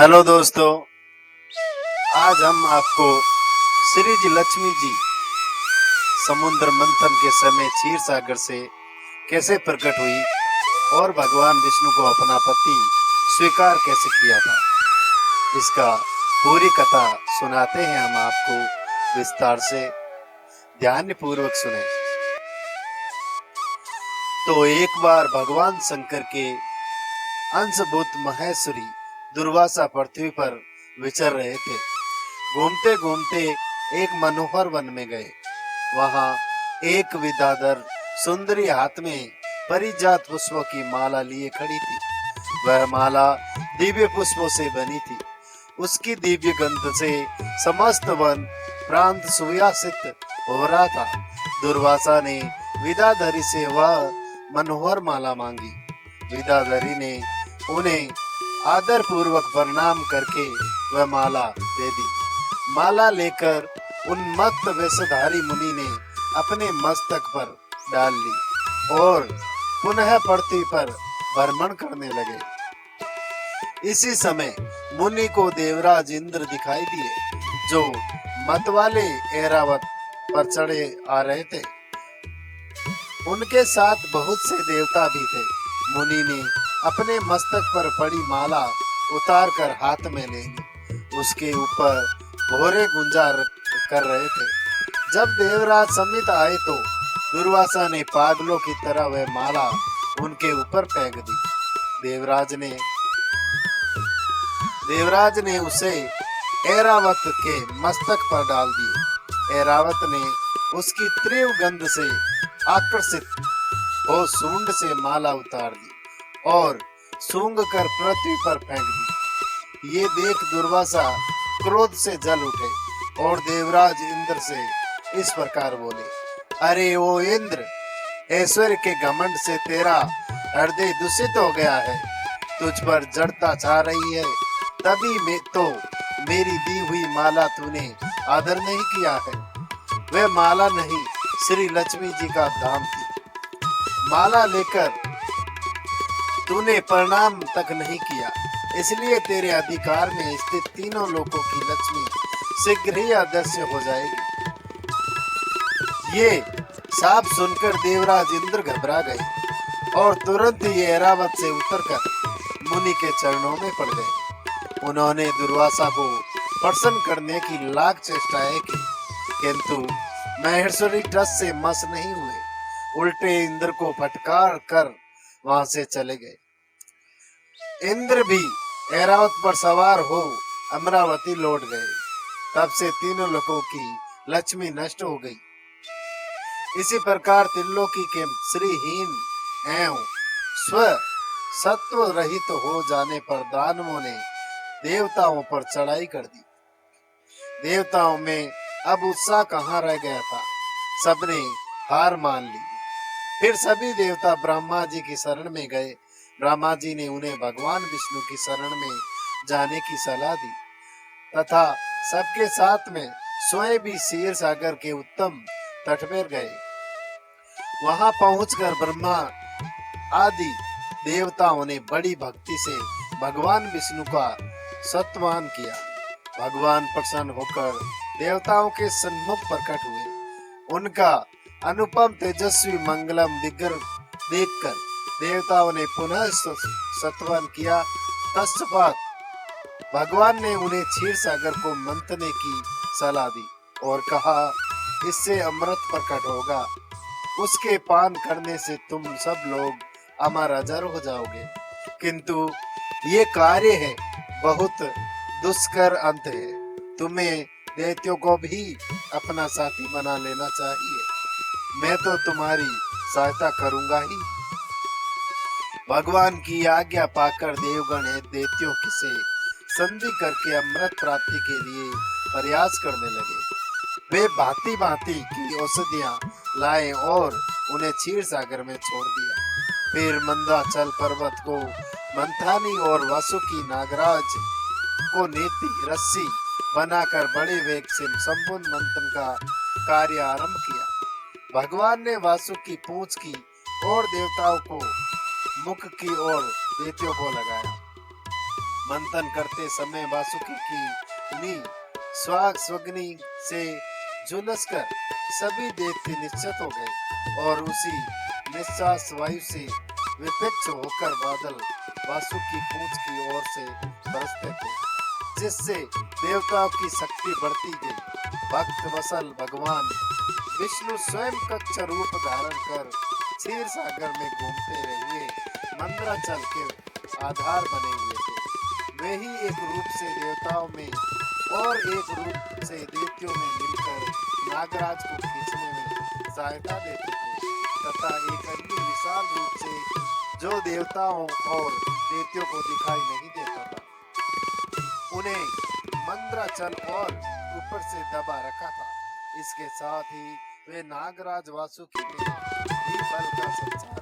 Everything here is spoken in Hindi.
हेलो दोस्तों, आज हम आपको श्री जी लक्ष्मी जी समुद्र मंथन के समय क्षीर सागर से कैसे प्रकट हुई और भगवान विष्णु को अपना पति स्वीकार कैसे किया था, इसका पूरी कथा सुनाते हैं हम आपको विस्तार से। ध्यान पूर्वक सुने। तो एक बार भगवान शंकर के अंशभूत महेश्वरी दुर्वासा पृथ्वी पर विचर रहे थे। घूमते घूमते एक मनोहर वन में गए। वहां एक विद्याधर सुंदरी हाथ में परिजात पुष्पों की माला लिए खड़ी थी। वह माला दिव्य पुष्पों से बनी थी। उसकी दिव्य गंध से समस्त वन प्रांत सुव्यासित हो रहा था। दुर्वासा ने विद्याधरी से वह मनोहर माला मांगी। विद्याधरी ने उन्हें आदर पूर्वक प्रणाम करके वह माला दे दी। माला लेकर उन्मत्त वेशधारी मुनि ने अपने मस्तक पर डाल ली और पुनः पृथ्वी पर भ्रमण करने लगे। इसी समय मुनि को देवराज इंद्र दिखाई दिए, जो मतवाले ऐरावत पर चढ़े आ रहे थे। उनके साथ बहुत से देवता भी थे। मुनि ने अपने मस्तक पर पड़ी माला उतार कर हाथ में ले ली। उसके ऊपर भोरे गुंजार कर रहे थे। जब देवराज समित आए तो दुर्वासा ने पागलों की तरह वह माला उनके ऊपर फेंक दी। देवराज ने उसे ऐरावत के मस्तक पर डाल दी। ऐरावत ने उसकी तीव्र गंध से आकर्षित हो सूंड से माला उतार दी और सूंघ कर पृथ्वी पर फेंक दी। ये देख दुर्वासा क्रोध से जल उठे और देवराज इंद्र से इस प्रकार बोले, अरे ओ इंद्र, ऐश्वर्य के घमंड से तेरा हृदय दूषित हो गया है। तुझ पर जड़ता छा रही है, तभी मैं तो मेरी दी हुई माला तूने आदर नहीं किया है। वह माला नहीं, श्री लक्ष्मी जी का धाम थी। माला लेकर तूने प्रणाम तक नहीं किया, इसलिए तेरे अधिकार में स्थित तीनों लोकों की लक्ष्मी शीघ्र ही अदृश्य हो जाएगी। ये साफ सुनकर देवराज इंद्र घबरा गए और तुरंत ही ऐरावत से उतरकर मुनि के चरणों में पड़ गए। उन्होंने दुर्वासा को प्रसन्न करने की लाख चेष्टाएं की, किंतु महेश्वरी टस से मस नहीं हुए। उल्टे इंद्र को फटकार कर वहां से चले गए। इंद्र भी ऐरावत पर सवार हो अमरावती लौट गए। तब से तीनों लोकों की लक्ष्मी नष्ट हो गई। इसी प्रकार त्रिलोकी के श्रीहीन एवं स्व सत्व रहित हो जाने पर दानवों ने देवताओं पर चढ़ाई कर दी। देवताओं में अब उत्साह कहाँ रह गया था, सबने हार मान ली। फिर सभी देवता ब्रह्मा जी की शरण में गए। ब्रह्मा जी ने उन्हें भगवान विष्णु की शरण में जाने की सलाह दी तथा सबके साथ में स्वयं भी क्षीर सागर के उत्तम तट पर गए। वहां पहुंचकर ब्रह्मा आदि देवताओं ने बड़ी भक्ति से भगवान विष्णु का स्तुति किया। भगवान प्रसन्न होकर देवताओं के सम्मुख प्रकट हुए। उनका अनुपम तेजस्वी मंगलम विग्रह देखकर देवताओं ने पुनः स्तुति किया। तत्पश्चात भगवान ने उन्हें क्षीर सागर को मंथने की सलाह दी और कहा, इससे अमृत प्रकट होगा। उसके पान करने से तुम सब लोग अमर अजर हो जाओगे। किंतु ये कार्य है बहुत दुष्कर अंत है। तुम्हें दैत्यों को भी अपना साथी बना लेना चाहिए। मैं तो तुम्हारी सहायता करूंगा ही। भगवान की आज्ञा पाकर देवगण दैत्यों से संधि करके अमृत प्राप्ति के लिए प्रयास करने लगे। वे भांति भांति की औषधियां लाए और उन्हें क्षीर सागर में छोड़ दिया। फिर मंदाचल पर्वत को मंथानी और वासुकी नागराज को नेति रस्सी बनाकर बड़े वेग से संपूर्ण मंथन का कार्य आरंभ किया। भगवान ने वासुकी पूंछ की और देवताओं को मुख की ओर दैत्यों को लगाया। मंथन करते समय वासुकी की नी स्वाग्नि से झुलसकर सभी देवते निश्चित हो गए और उसी निश्वास वायु से विपक्ष होकर बादल वासुकी पूंछ की ओर से बरसते थे, जिससे देवताओं की शक्ति बढ़ती गई। भक्त वसल भगवान विष्णु स्वयं कच्छ रूप धारण कर क्षीर सागर में घूमते हुए मंदराचल के आधार बने हुए थे। वे ही एक रूप से देवताओं में और एक रूप से दैत्यों में मिलकर नागराज को खींचने में सहायता देते थे तथा एक अन्य विशाल रूप से जो देवताओं और दैत्यों को दिखाई नहीं देता था, उन्हें मंदराचल और ऊपर से दबा रखा था। इसके साथ ही वे नागराज वासुकी ने भी बल का संचार